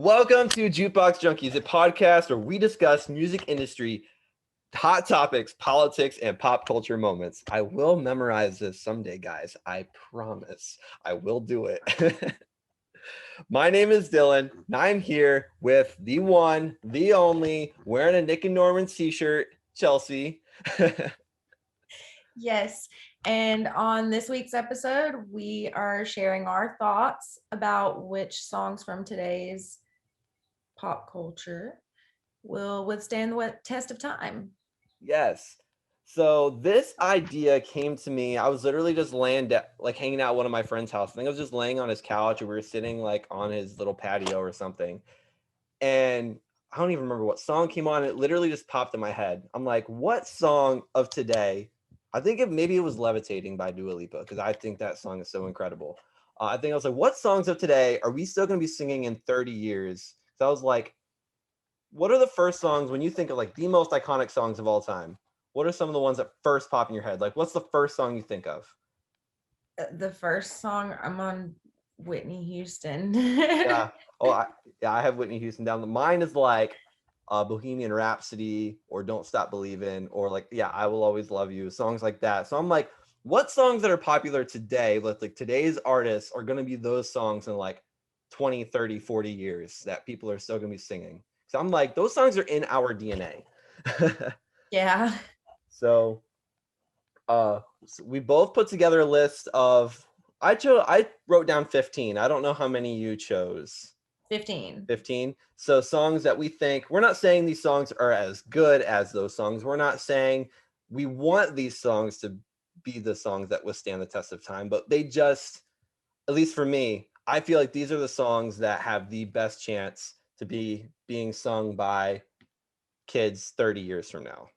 Welcome to Jukebox Junkies, a podcast where we discuss music industry, hot topics, politics, and pop culture moments. I will memorize this someday, guys. I promise. I will do it. My name is Dylan, and I'm here with the one, the only, wearing a Nick and Norman t-shirt, Chelsey. Yes. And on this week's episode, we are sharing our thoughts about which songs from today's pop culture will withstand the test of time. Yes. So this idea came to me. I was literally just hanging out at one of my friend's house. I think I was just laying on his couch, and we were sitting like on his little patio or something. And I don't even remember what song came on. It literally just popped in my head. I'm like, what song of today? Maybe it was Levitating by Dua Lipa, because I think that song is so incredible. I think I was like, what songs of today are we still going to be singing in 30 years? So I was like, what are the first songs when you think of like the most iconic songs of all time? What are some of the ones that first pop in your head? Like, what's the first song you think of? The first song, I'm on Whitney Houston. Yeah. I have Whitney Houston down. Mine is like Bohemian Rhapsody or Don't Stop Believin', or like, I Will Always Love You, songs like that. So I'm like, what songs that are popular today, like today's artists, are going to be those songs in like 20, 30, 40 years that people are still going to be singing? So I'm like, those songs are in our DNA. Yeah. So we both put together a list of, I wrote down 15. I don't know how many you chose. 15. So songs that we think, we're not saying these songs are as good as those songs. We're not saying we want these songs to be the songs that withstand the test of time, but they just, at least for me, I feel like these are the songs that have the best chance to be being sung by kids 30 years from now.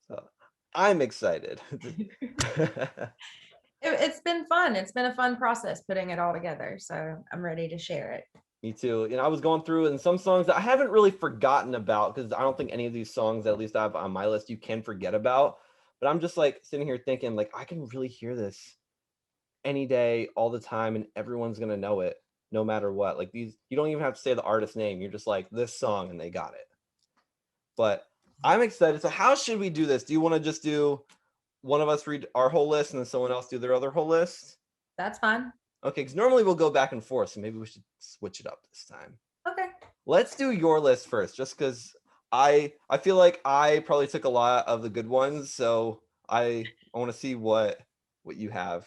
So I'm excited. It's been fun. It's been a fun process putting it all together. So I'm ready to share it. Me too. I was going through, and some songs that I haven't really forgotten about, because I don't think any of these songs, at least I have on my list, you can forget about. But I'm just like sitting here thinking, like, I can really hear this any day, all the time, and everyone's gonna know it no matter what. Like these, you don't even have to say the artist name. You're just like, this song, and they got it. But I'm excited. So how should we do this? Do you want to just do one of us read our whole list and then someone else do their other whole list? That's fine. Okay, because normally we'll go back and forth, so maybe we should switch it up this time. Okay. Let's do your list first, just because I feel like I probably took a lot of the good ones, so I want to see what you have.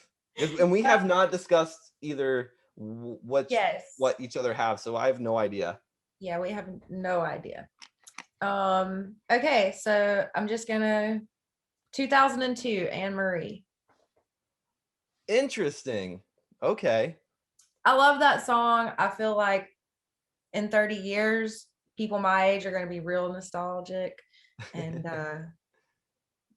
And we have not discussed either what each other have, so I have no idea. Yeah, we have no idea. Okay, so I'm just gonna 2002, Anne Marie. Interesting. Okay. I love that song. I feel like in 30 years, people my age are going to be real nostalgic, and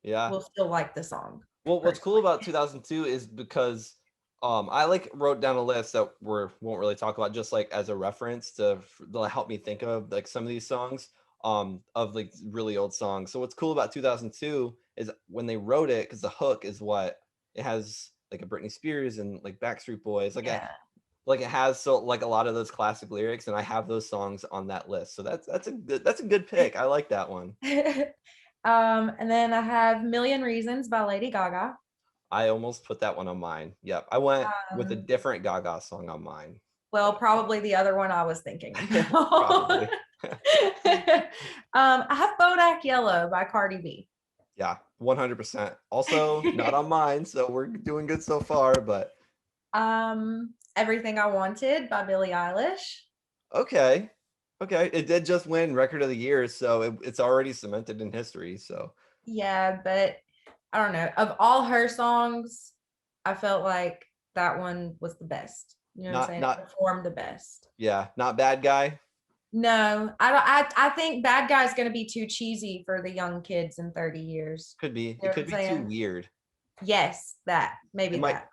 we'll still like the song. Well, what's cool about 2002 is because I wrote down a list that won't really talk about, just like as a reference to help me think of like some of these songs of like really old songs. So what's cool about 2002 is when they wrote it, because the hook is what it has, like a Britney Spears and like Backstreet Boys, like it has a lot of those classic lyrics, and I have those songs on that list. So that's a good pick. I like that one. And then I have Million Reasons by Lady Gaga. I almost put that one on mine. Yep, I went with a different Gaga song on mine. Well, probably the other one I was thinking about. I have Bodak Yellow by Cardi B. Yeah, 100%. Also not on mine, so we're doing good so far. But Everything I Wanted by Billie Eilish. Okay, it did just win Record of the Year, so it's already cemented in history. So yeah, but I don't know, of all her songs, I felt like that one was the best. You know what I'm saying? It performed the best. Yeah, not Bad Guy. No, I think Bad Guy is going to be too cheesy for the young kids in 30 years. Could be. It could be too weird. Yes, that maybe that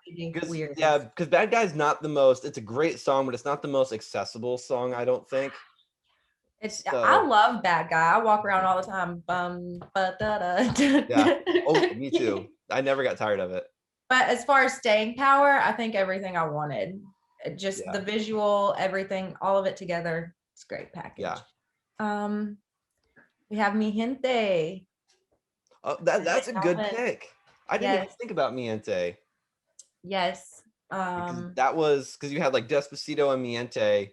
weird. Yeah, because Bad Guy's not the most. It's a great song, but it's not the most accessible song, I don't think. I love Bad Guy. I walk around all the time. Yeah. Oh, me too. I never got tired of it. But as far as staying power, I think Everything I Wanted. Just Yeah. the visual, everything, all of it together. It's a great package. Yeah. We have Mi Gente. Oh, that's a good Alvin. pick. I didn't even Yes. think about Miente. Yes. Because that was because you had like Despacito and Miente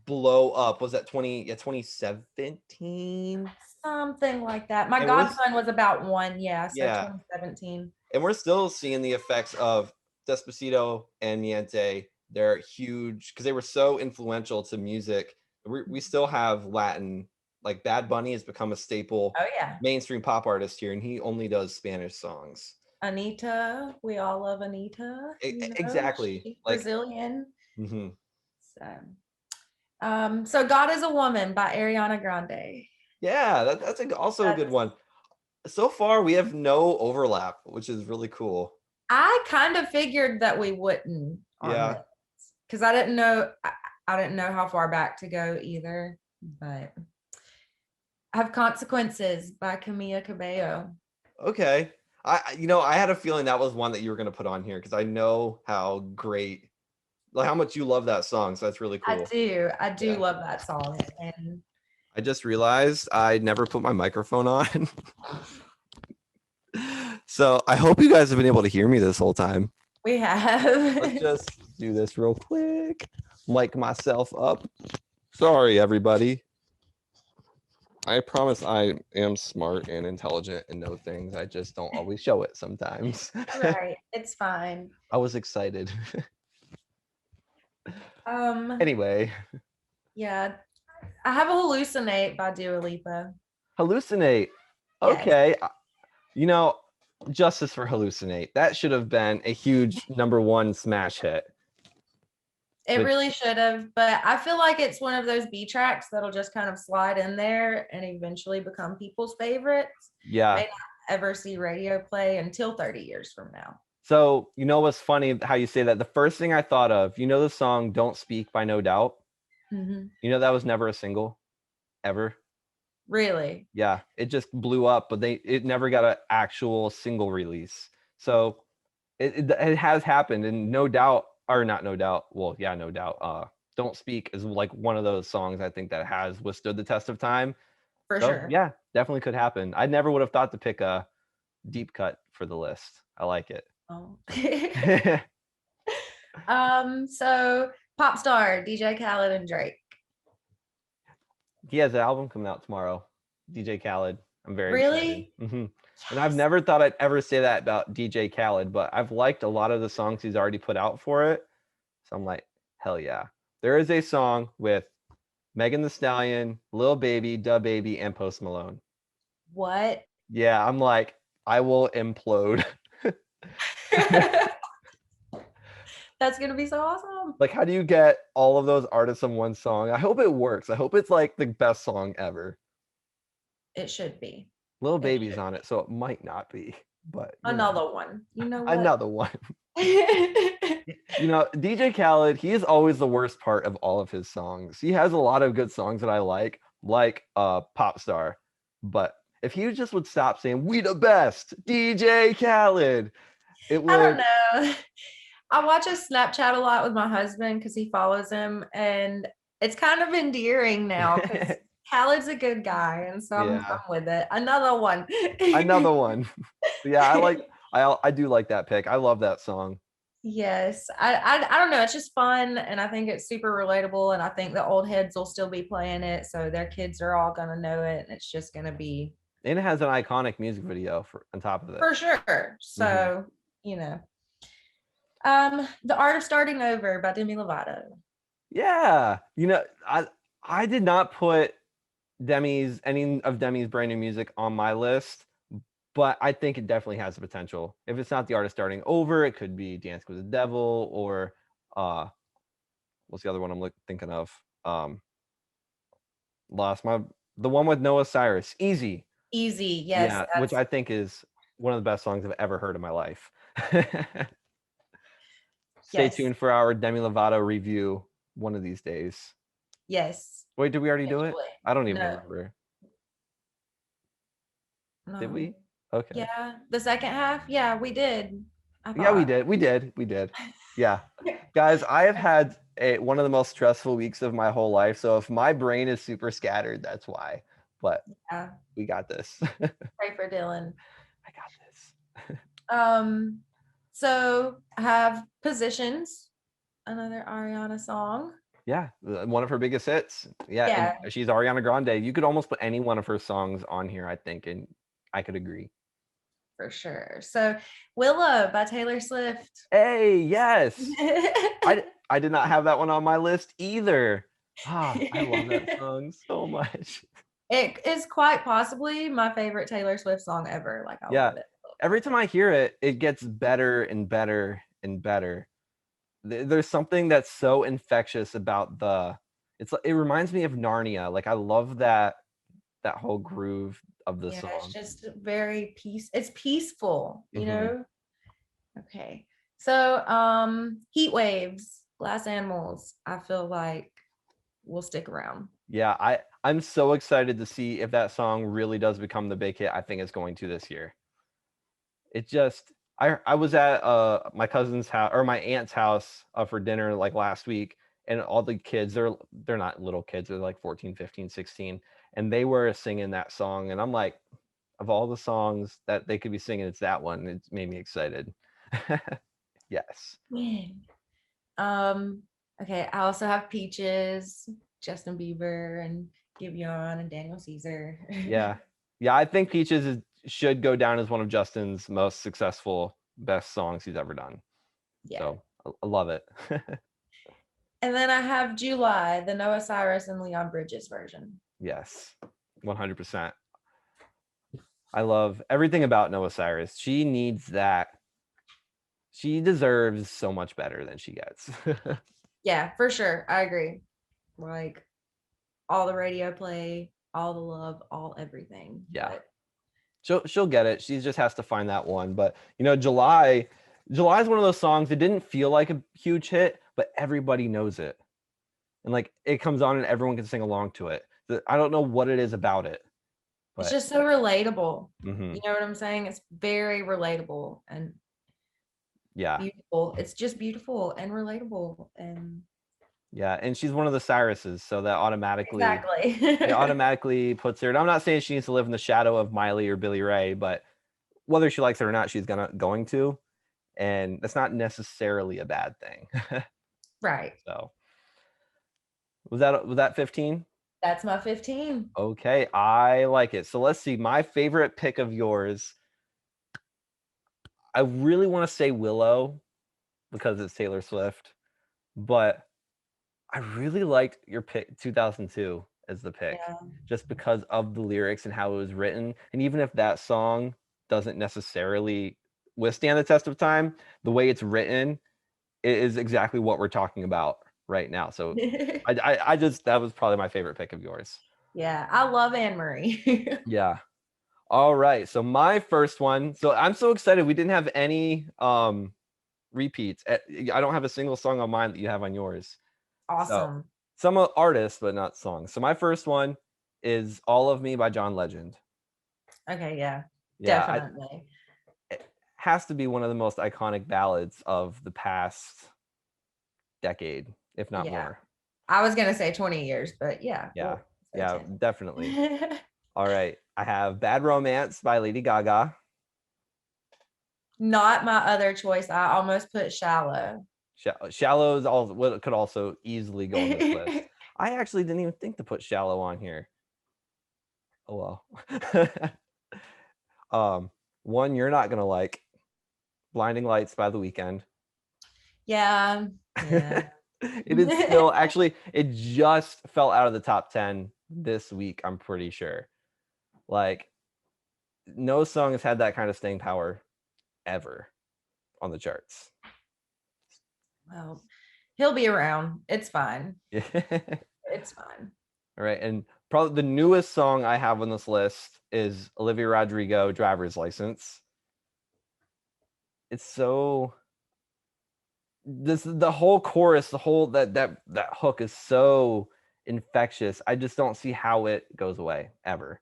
blow up. Was that 2017? Something like that. My And godson was about one, yeah, so yeah, 2017. and we're still seeing the effects of Despacito and Miente. They're huge because they were so influential to music. We still have Latin, like Bad Bunny has become a staple Oh yeah. mainstream pop artist here, and he only does Spanish songs. Anita, we all love Anita. Exactly. She's Like, Brazilian. mhm. So God is a Woman by Ariana Grande. Yeah, that's also a good one. So far, we have no overlap, which is really cool. I kind of figured that we wouldn't on this because I didn't know how far back to go either. But I have Consequences by Camila Cabello. Okay. I had a feeling that was one that you were going to put on here because I know how great, like how much you love that song. So that's really cool. I do love that song. And I just realized I never put my microphone on. So I hope you guys have been able to hear me this whole time. We have. Let's just do this real quick. Mic myself up. Sorry, everybody. I promise I am smart and intelligent and know things. I just don't always show it sometimes. Right. It's fine. I was excited. Anyway. Yeah. I have a Hallucinate by Dua Lipa. Hallucinate. Okay. Yes. Justice for Hallucinate. That should have been a huge #1 smash hit. It really should have, but I feel like it's one of those B tracks that'll just kind of slide in there and eventually become people's favorites. Yeah. May not ever see radio play until 30 years from now. So, what's funny how you say that? The first thing I thought of, the song Don't Speak by No Doubt? Mm-hmm. That was never a single, ever. Really? Yeah, it just blew up, but it never got an actual single release. So it has happened, and No Doubt, or not No Doubt, well, yeah, No Doubt. Don't Speak is like one of those songs I think that has withstood the test of time. For sure. Yeah, definitely could happen. I never would have thought to pick a deep cut for the list. I like it. Oh. So pop star DJ Khaled and Drake. He has an album coming out tomorrow. DJ Khaled. I'm very excited. Mm-hmm. Yes. And I've never thought I'd ever say that about DJ Khaled, but I've liked a lot of the songs he's already put out for it. So I'm like, hell yeah. There is a song with Megan Thee Stallion, Lil Baby, Da Baby, and Post Malone. What? Yeah, I'm like, I will implode. That's gonna be so awesome. Like, how do you get all of those artists in one song? I hope it works. I hope it's like the best song ever. It should be. Lil Baby's on it, so it might not be. But another one. What? Another one. DJ Khaled, he is always the worst part of all of his songs. He has a lot of good songs that I like Pop Star. But if he just would stop saying, "We the best, DJ Khaled," it would. I don't know. I watch his Snapchat a lot with my husband because he follows him, and it's kind of endearing now because Khaled's a good guy, and so I'm with it. Another one. Another one. Yeah, I do like that pick. I love that song. Yes, I don't know. It's just fun, and I think it's super relatable, and I think the old heads will still be playing it, so their kids are all gonna know it, and it's just gonna be. And it has an iconic music video on top of it. For sure. So The Art of Starting Over by Demi Lovato. Yeah, I did not put any of Demi's brand new music on my list, but I think it definitely has the potential. If it's not The Art of Starting Over, it could be Dance with the Devil, or what's the other one I'm thinking of? The one with Noah Cyrus, Easy. Easy, yes. Yeah, which I think is one of the best songs I've ever heard in my life. Stay tuned for our Demi Lovato review one of these days. Yes. Wait, did we already do it? I don't even remember. No. Did we? Okay. Yeah, the second half. Yeah, we did. Yeah, we did. We did. Yeah. Guys, I have had one of the most stressful weeks of my whole life. So if my brain is super scattered, that's why. But Yeah, we got this. pray for Dylan. I got this. So I have Positions, another Ariana song. Yeah, one of her biggest hits. Yeah, and Yeah, she's Ariana Grande. You could almost put any one of her songs on here, I think, and I could agree. for sure. So Willow by Taylor Swift. Hey, yes. I did not have that one on my list either. Ah, I love that song so much. It is quite possibly my favorite Taylor Swift song ever. Like, I Yeah. love it. Every time I hear it, it gets better and better and better. There's something that's so infectious about it reminds me of Narnia. Like I love that whole groove of the Yeah, it's song. just very it's peaceful, you Mhm. know? Okay. So, Heat Waves, Glass Animals, I feel like will stick around. Yeah, I'm so excited to see if that song really does become the big hit I think it's going to this year. It just I was at my cousin's house or my aunt's house for dinner like last week, and all the kids, they're not little kids, they're like 14, 15, 16, and they were singing that song, and I'm like, of all the songs that they could be singing, it's that one. It made me excited. Yes. Yeah. Okay, I also have Peaches, Justin Bieber, and Giveon and Daniel Caesar. Yeah. Yeah, I think should go down as one of Justin's most successful, best songs he's ever done. Yeah. So I love it. And then I have July, the Noah Cyrus and Leon Bridges version. Yes, 100%. I love everything about Noah Cyrus. She needs that. She deserves so much better than she gets. Yeah, for sure. I agree. Like all the radio play, all the love, all everything. Yeah. But She'll get it. She just has to find that one. But July is one of those songs. It didn't feel like a huge hit, but everybody knows it, and like it comes on and everyone can sing along to it. I don't know what it is about it, it's but just so relatable. mhm. You know what I'm saying? It's very relatable and Yeah, beautiful. It's just beautiful and relatable and yeah, and she's one of the Cyruses, so that exactly. it automatically puts her. And I'm not saying she needs to live in the shadow of Miley or Billy Ray, but whether she likes it or not, she's going to, and that's not necessarily a bad thing. Right. So was that 15? That's my 15. Okay, I like it. So let's see. My favorite pick of yours, I really want to say Willow because it's Taylor Swift, but I really liked your pick 2002 as the pick Yeah. just because of the lyrics and how it was written. And even if that song doesn't necessarily withstand the test of time, the way it's written, it is exactly what we're talking about right now. So I just that was probably my favorite pick of yours. Yeah, I love Anne Marie. Yeah. All right. So my first one. So I'm so excited. We didn't have any repeats. I don't have a single song on mine that you have on yours. So Awesome. some artists, but not songs. So my first one is "All of Me" by John Legend. Okay, yeah. Yeah, Definitely. it has to be one of the most iconic ballads of the past decade, if not Yeah. more. I was gonna say 20 years, but yeah. Yeah, We'll say yeah, 10. definitely. All right, I have "Bad Romance" by Lady Gaga. Not my other choice. I almost put Shallow. "Shallow" is what could also easily go on this list. I actually didn't even think to put "Shallow" on here. Oh well. One you're not gonna like, "Blinding Lights" by The Weeknd. Yeah. Yeah. It is still actually, it just fell out of the top 10 this week, I'm pretty sure. Like, no song has had that kind of staying power ever on the charts. Well, he'll be around. It's fine. Yeah. It's fine. All right, and probably the newest song I have on this list is Olivia Rodrigo, "Driver's License." It's so the whole chorus, the whole that hook is so infectious. I just don't see how it goes away ever.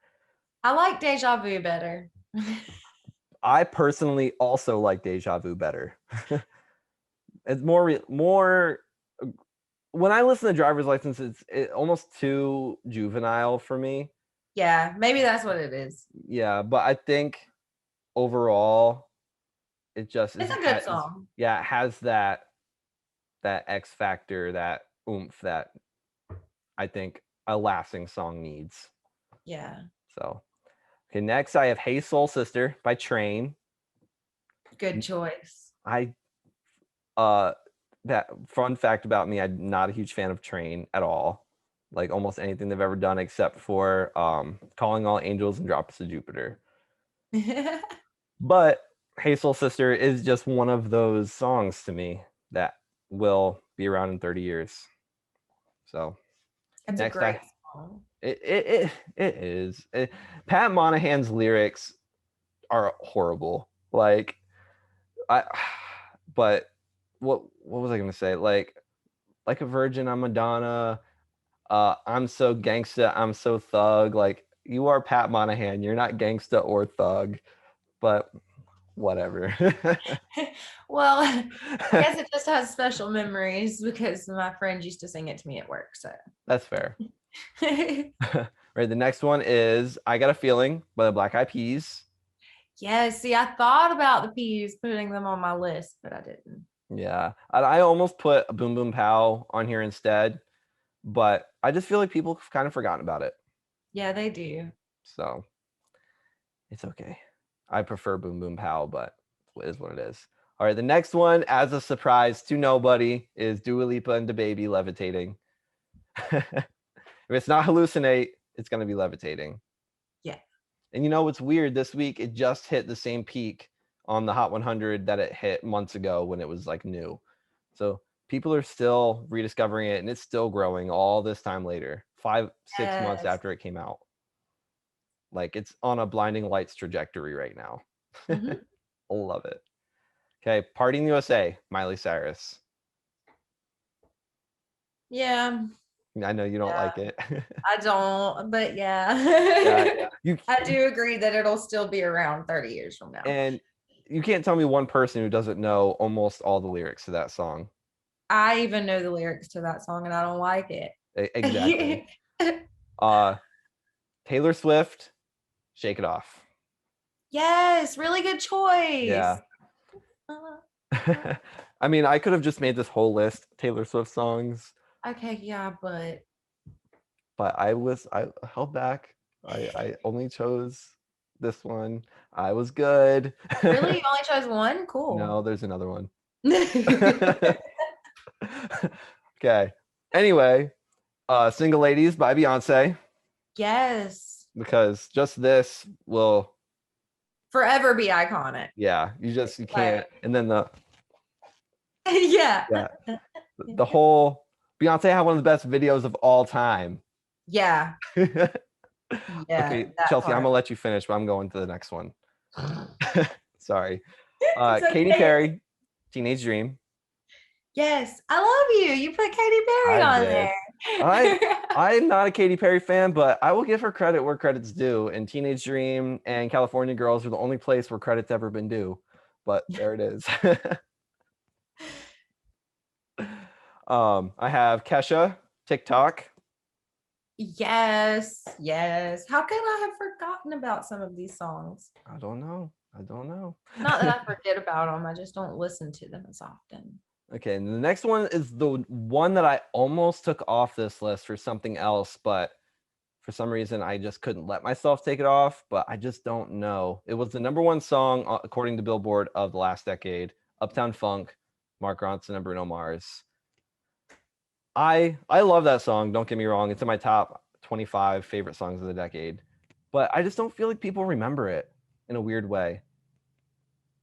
I like Deja Vu better. I personally also like Deja Vu better. It's more when I listen to Driver's License, it's almost too juvenile for me. Yeah, maybe that's what it is. Yeah, but I think overall, it just It's is. a good song. Yeah, it has that X factor, that oomph that I think a lasting song needs. Yeah. So, okay, next I have "Hey Soul Sister" by Train. Good choice. That fun fact about me, I'm not a huge fan of Train at all. Like almost anything they've ever done except for Calling All Angels and Drops of Jupiter. But "Hey Soul Sister" is just one of those songs to me that will be around in 30 years. So It's a next great song. it is. Pat Monahan's lyrics are horrible. Like I but what was I gonna say? Like a virgin, I'm Madonna. I'm so gangsta, I'm so thug. Like, you are Pat Monahan. You're not gangsta or thug, but whatever. Well, I guess it just has special memories because my friend used to sing it to me at work. So That's fair. Right. The next one is "I Got a Feeling" by the Black Eyed Peas. yeah, see, I thought about the Peas putting them on my list, but I didn't. Yeah. I almost put "Boom Boom Pow" on here instead, but I just feel like people have kind of forgotten about it. Yeah, they do. So it's okay. I prefer "Boom Boom Pow," but it is what it is. All right, the next one, as a surprise to nobody, is Dua Lipa and DaBaby, "Levitating." If it's not "Hallucinate," it's going to be "Levitating." Yeah. And you know what's weird? This week, it just hit the same peak on the Hot 100 that it hit months ago when it was like new. So people are still rediscovering it, and it's still growing all this time later, 5-6 months Yes. after it came out. Like, it's on a blinding lights trajectory right now. Mhm. Love it. Okay, "Party in the USA," Miley Cyrus. Yeah, I know you don't like it. I don't, but Yeah, yeah. you I do agree that it'll still be around 30 years from now. and you can't tell me one person who doesn't know almost all the lyrics to that song. I even know the lyrics to that song and I don't like it. Exactly. Taylor Swift, "Shake It Off." Yes, really good choice. Yeah. I mean, I could have just made this whole list Taylor Swift songs, Okay, yeah, but but I held back. I only chose this one. I was good. really, you only chose one? No, Cool. there's another one. Okay. Anyway, "Single Ladies" by Beyonce, Yes. because just this will, Forever be iconic. yeah, you Like, can't. And then yeah. yeah, the whole Beyonce had one of the best videos of all time. Yeah. Yeah. Okay, That Chelsey, I'm part. gonna let you finish, but I'm going to the next one. Sorry. It's Katy okay. Perry, "Teenage Dream." Yes, I love you. You put Katy Perry I on did. there. I'm not a Katy Perry fan, but I will give her credit where credit's due. And "Teenage Dream" and "California Girls" are the only place where credit's ever been due. But there it is. I have Kesha, "TikTok." Yes, yes. How could I have forgotten about some of these songs? I don't know. Not that I forget about them, I just don't listen to them as often. Okay, and the next one is the one that I almost took off this list for something else, but for some reason I just couldn't let myself take it off, but I just don't know. It was the number one song according to Billboard of the last decade, "Uptown Funk," Mark Ronson and Bruno Mars. I love that song, don't get me wrong. It's in my top 25 favorite songs of the decade. But I just don't feel like people remember it in a weird way.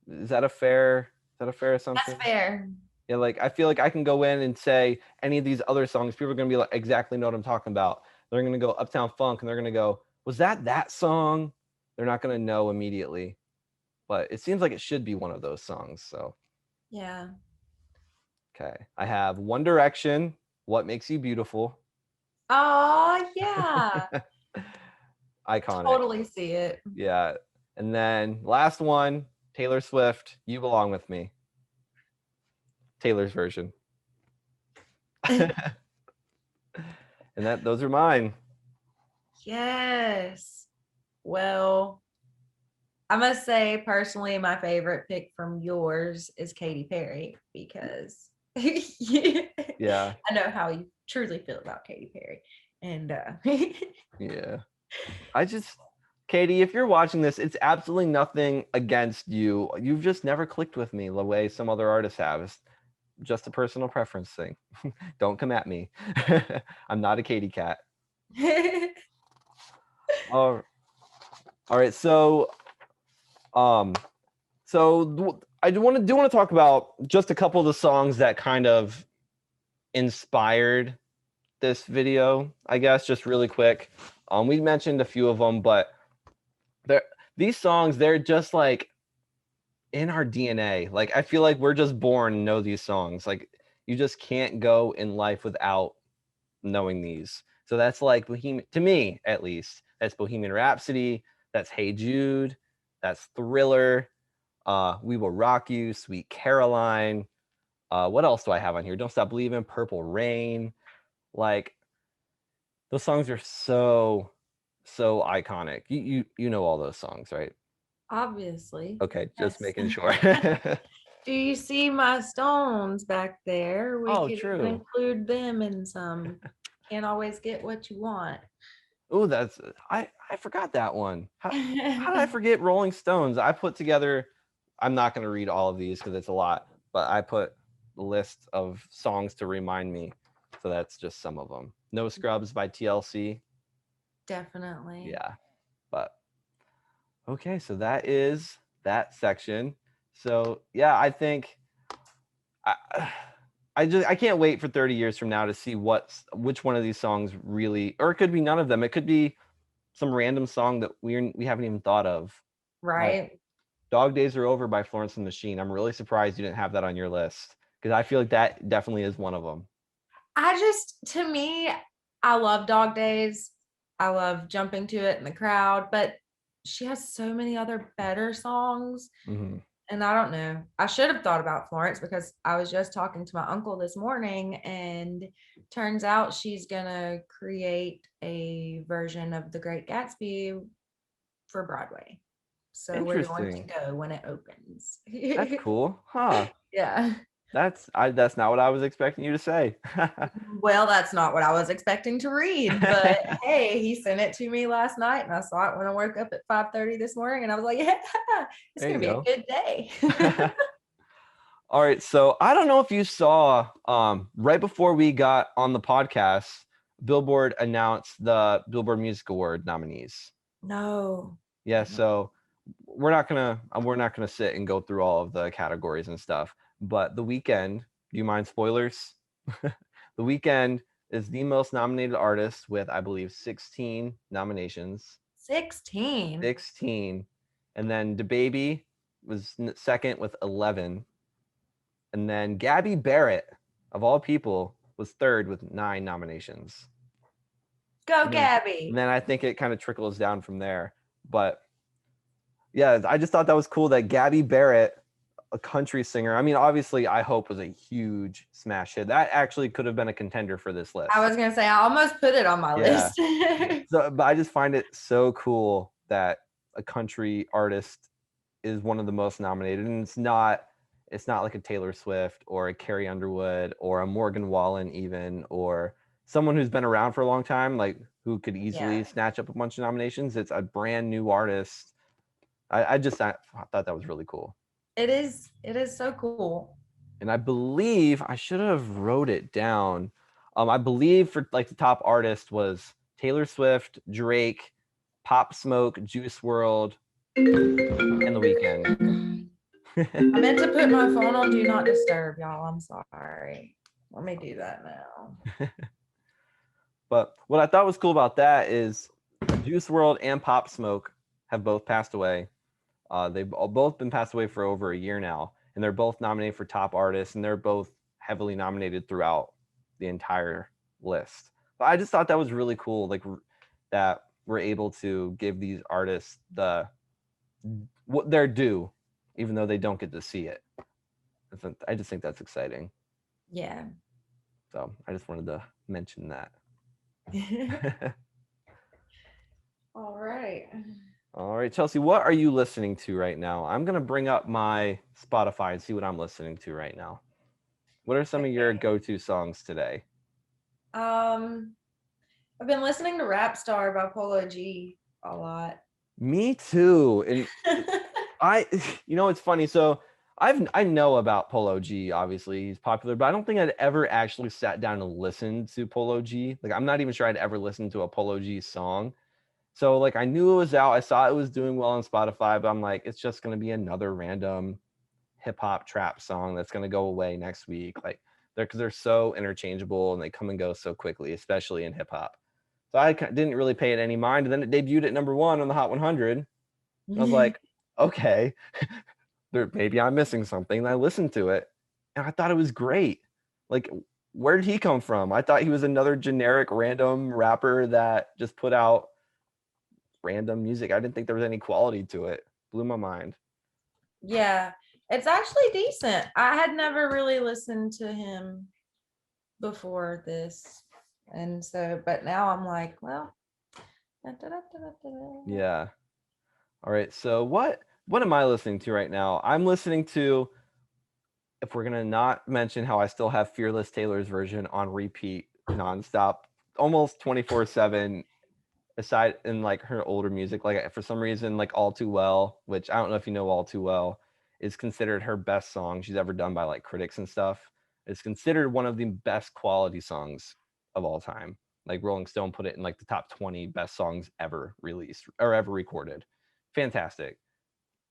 Is that a fair assumption? That's fair. Yeah, like I feel like I can go in and say any of these other songs, people are gonna be like, exactly know what I'm talking about. They're gonna go "Uptown Funk" and they're gonna go, "Was that song?" They're not gonna know immediately, but it seems like it should be one of those songs. So Yeah. okay, I have One Direction, "What Makes You Beautiful." Oh, yeah. Iconic. Totally see it. Yeah, and then last one, Taylor Swift, "You Belong with Me." Taylor's version. And those are mine. Yes. Well, I must say, personally, my favorite pick from yours is Katy Perry because I Yeah. know how you truly feel about Katy Perry. And Yeah. Katie, if you're watching this, it's absolutely nothing against you. You've just never clicked with me the way some other artists have. It's just a personal preference thing. Don't come at me. I'm not a Katy cat. All right. Um, I do want to talk about just a couple of the songs that kind of inspired this video, I guess, just really quick. We mentioned a few of them, but these songs, they're just like in our DNA. Like, I feel like we're just born and know these songs. Like, you just can't go in life without knowing these. So that's like Bohemian, to me at least. That's Bohemian Rhapsody. That's Hey Jude. That's Thriller. We Will Rock You. Sweet Caroline. What else do I have on here? Don't Stop Believing. Purple Rain. Like, those songs are so iconic. You know all those songs, right? obviously. Okay, just Yes. making sure. Do you see my stones back there? We Oh, could even true. include them in some. Can't always get what you want. Oh, I forgot that one. How did I forget Rolling Stones? I put together. I'm not going to read all of these because it's a lot, but I put a list of songs to remind me. So that's just some of them. No Scrubs by TLC. Definitely. Yeah, but okay, so that is that section. So yeah, I think I, I can't wait for 30 years from now to see which one of these songs really, or it could be none of them. It could be some random song that we haven't even thought of. Like Right. Dog Days Are Over by Florence and the Machine. I'm really surprised you didn't have that on your list because I feel like that definitely is one of them. To me, I love Dog Days. I love jumping to it in the crowd, but she has so many other better songs. Mm-hmm. And I don't know. I should have thought about Florence because I was just talking to my uncle this morning, and turns out she's gonna create a version of The Great Gatsby for Broadway. So we're going to Interesting. go when it opens. That's cool, huh? Yeah. That's not what I was expecting you to say. Well, that's not what I was expecting to read, but hey, he sent it to me last night and I saw it when I woke up at 5:30 this morning and I was like, yeah, it's There gonna you be a go. good day. All right, so I don't know if you saw right before we got on the podcast, Billboard announced the Billboard Music Award nominees. No. Yeah, so we're not gonna sit and go through all of the categories and stuff. But The Weeknd, do you mind spoilers? The Weeknd is the most nominated artist with, I believe, 16 nominations. 16. 16. And then DaBaby was second with 11. And then Gabby Barrett, of all people, was third with 9 nominations. Go, And then, Gabby. I think it kind of trickles down from there. But yeah, I just thought that was cool that Gabby Barrett, a country singer, I mean, obviously, I Hope was a huge smash hit. That actually could have been a contender for this list. I was gonna say I almost put it on my list. So, but I just find it so cool that a country artist is one of the most nominated, and it's not like a Taylor Swift or a Carrie Underwood or a Morgan Wallen even, or someone who's been around for a long time, like who could easily Yeah. snatch up a bunch of nominations. It's a brand new artist. I thought that was really cool. It is so cool. And I believe I should have wrote it down. I believe for like the top artist was Taylor Swift, Drake, Pop Smoke, Juice World, and The Weeknd. I meant to put my phone on do not disturb, y'all. I'm sorry. Let me do that now. But what I thought was cool about that is Juice World and Pop Smoke have both passed away. They've both been passed away for over a year now, and they're both nominated for top artists, and they're both heavily nominated throughout the entire list. But I just thought that was really cool, like that we're able to give these artists what they're due, even though they don't get to see it. I just think that's exciting. Yeah. So I just wanted to mention that. All right. All right, Chelsey, what are you listening to right now? I'm gonna bring up my Spotify and see what I'm listening to right now. What are some of your Okay. go-to songs today? Um, I've been listening to Rap Star by Polo G a lot. Me too. And I, it's funny. So I know about Polo G. Obviously, he's popular, but I don't think I'd ever actually sat down and listened to Polo G. Like, I'm not even sure I'd ever listened to a Polo G song. So like, I knew it was out. I saw it was doing well on Spotify, but I'm like, it's just gonna be another random hip hop trap song that's gonna go away next week. Like, because they're so interchangeable and they come and go so quickly, especially in hip hop. So I didn't really pay it any mind. And then it debuted at number 1 on the Hot 100. I was like, okay, maybe I'm missing something. And I listened to it and I thought it was great. Like, where did he come from? I thought he was another generic random rapper that just put out random music. I didn't think there was any quality to it. Blew my mind. Yeah, it's actually decent. I had never really listened to him before this. And so, but now I'm like, well, Yeah. All right. So what am I listening to right now? I'm listening to, if we're gonna not mention how I still have Fearless Taylor's version on repeat nonstop, almost 24/7, aside in like her older music, like for some reason, like All Too Well, which I don't know if you know All Too Well, is considered her best song she's ever done by like critics and stuff. It's considered one of the best quality songs of all time. Like Rolling Stone put it in like the top 20 best songs ever released or ever recorded. Fantastic.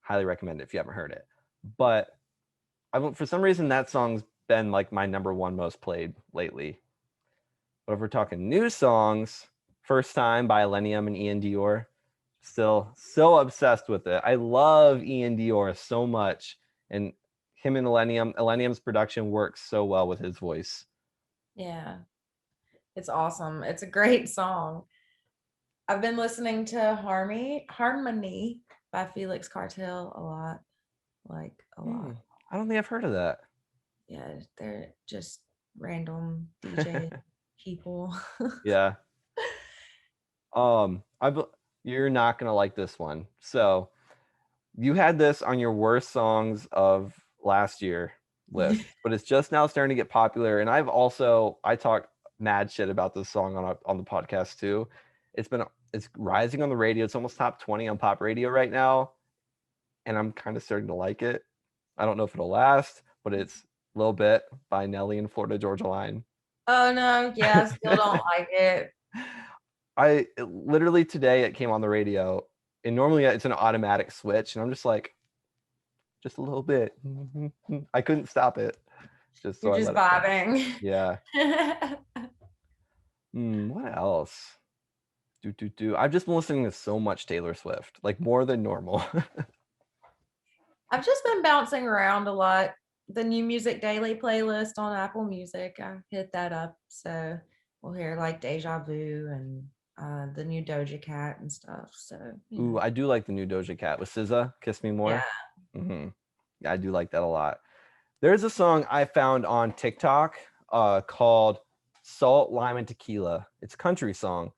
Highly recommend it if you haven't heard it. But for some reason that song's been like my number 1 most played lately. But if we're talking new songs, First Time by Illenium and Ian Dior. Still so obsessed with it. I love Ian Dior so much. And him and Illenium's production works so well with his voice. yeah, it's awesome. It's a great song. I've been listening to Harmony by Felix Cartel a lot. Like a lot. I don't think I've heard of that. Yeah, they're just random DJ people. Yeah. You're not gonna like this one. So you had this on your worst songs of last year list, but it's just now starting to get popular. And I talk mad shit about this song on the podcast too. It's rising on the radio. It's almost top 20 on pop radio right now, and I'm kind of starting to like it. I don't know if it'll last, but it's Little Bit by Nelly and Florida Georgia Line. Oh no, yeah, I still don't like it. Literally today it came on the radio, and normally it's an automatic switch, and I'm just like, just a little bit. I couldn't stop it. Just so You're I just let it play. vibing. Yeah. What else? I've just been listening to so much Taylor Swift, like more than normal. I've just been bouncing around a lot. The new Music Daily playlist on Apple Music, I hit that up. So we'll hear like Deja Vu and the new Doja Cat and stuff. So, Ooh, I do like the new Doja Cat with SZA, Kiss Me More. yeah. Yeah, I do like that a lot. There's a song I found on TikTok called Salt, Lime, and Tequila. It's a country song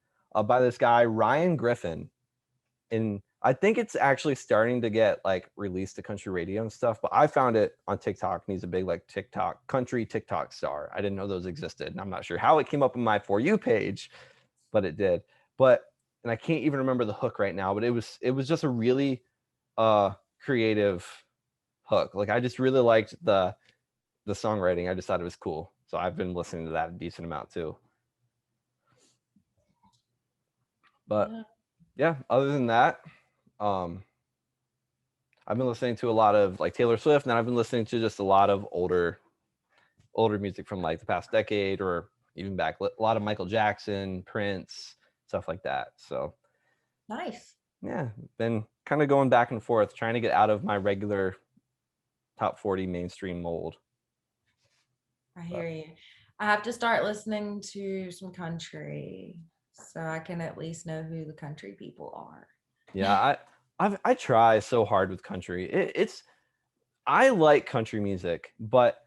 by this guy, Ryan Griffin. And I think it's actually starting to get like released to country radio and stuff, but I found it on TikTok, and he's a big like country TikTok star. I didn't know those existed, and I'm not sure how it came up on my For You page, but it did. And I can't even remember the hook right now, but it was just a really creative hook. Like I just really liked the songwriting. I just thought it was cool. So I've been listening to that a decent amount too. But yeah, other than that, I've been listening to a lot of like Taylor Swift, and I've been listening to just a lot of older music from like the past decade or even back, a lot of Michael Jackson, Prince, stuff like that. So Nice. yeah, been kind of going back and forth, trying to get out of my regular top 40 mainstream mold. I hear you. I have to start listening to some country so I can at least know who the country people are. Yeah, I try so hard with country. I like country music, but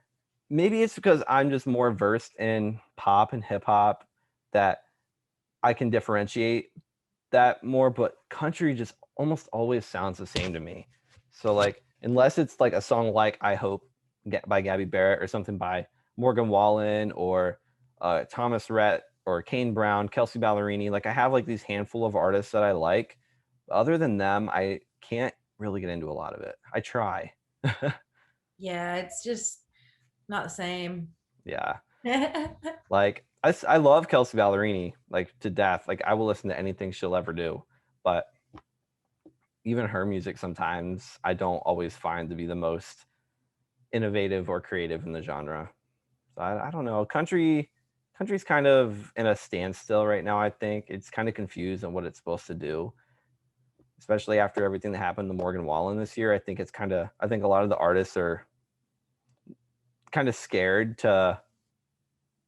maybe it's because I'm just more versed in pop and hip hop that I can differentiate that more, but country just almost always sounds the same to me. So like unless it's like a song like I Hope by Gabby Barrett or something by Morgan Wallen or Thomas Rhett or Kane Brown, Kelsey Ballerini, like I have like these handful of artists that I like. Other than them, I can't really get into a lot of it. I try. Yeah, it's just not the same. Yeah. Like I love Kelsey Ballerini like to death. Like I will listen to anything she'll ever do. But even her music sometimes I don't always find to be the most innovative or creative in the genre. So I don't know. Country's kind of in a standstill right now, I think. It's kind of confused on what it's supposed to do. Especially after everything that happened to Morgan Wallen this year. I think a lot of the artists are kind of scared to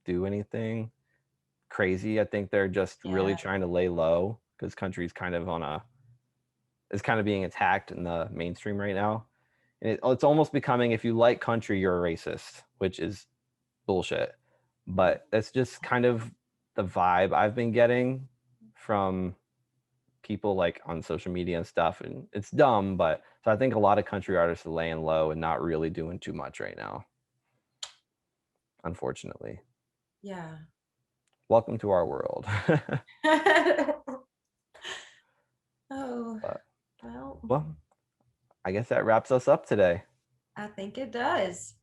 do anything crazy. I think they're just really trying to lay low because country's kind of is kind of being attacked in the mainstream right now. And it's almost becoming, if you like country, you're a racist, which is bullshit. But that's just kind of the vibe I've been getting from people like on social media and stuff. And it's dumb, but so I think a lot of country artists are laying low and not really doing too much right now, unfortunately. Yeah. Welcome to our world. Oh, But, well, well, I guess that wraps us up today. I think it does.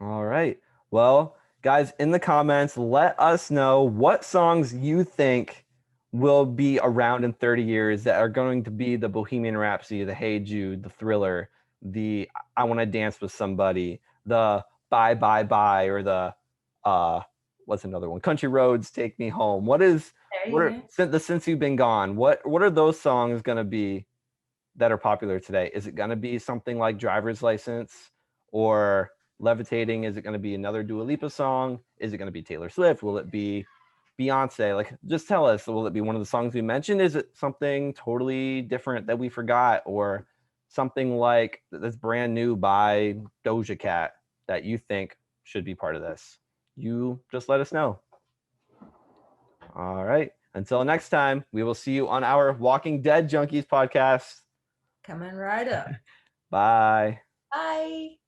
All right. Well, guys, in the comments, let us know what songs you think will be around in 30 years that are going to be the Bohemian Rhapsody, the Hey Jude, the Thriller, the I Want to Dance with Somebody, the Bye Bye Bye, or the what's another one? Country Roads, Take Me Home. What are Since You've Been Gone? What are those songs going to be that are popular today? Is it going to be something like Driver's License or Levitating? Is it going to be another Dua Lipa song? Is it going to be Taylor Swift? Will it be Beyonce? Like, just tell us. Will it be one of the songs we mentioned? Is it something totally different that we forgot, or something like that's brand new by Doja Cat that you think should be part of this? You just let us know. All right. Until next time, we will see you on our Walking Dead Junkies podcast. Coming right up. Bye. Bye.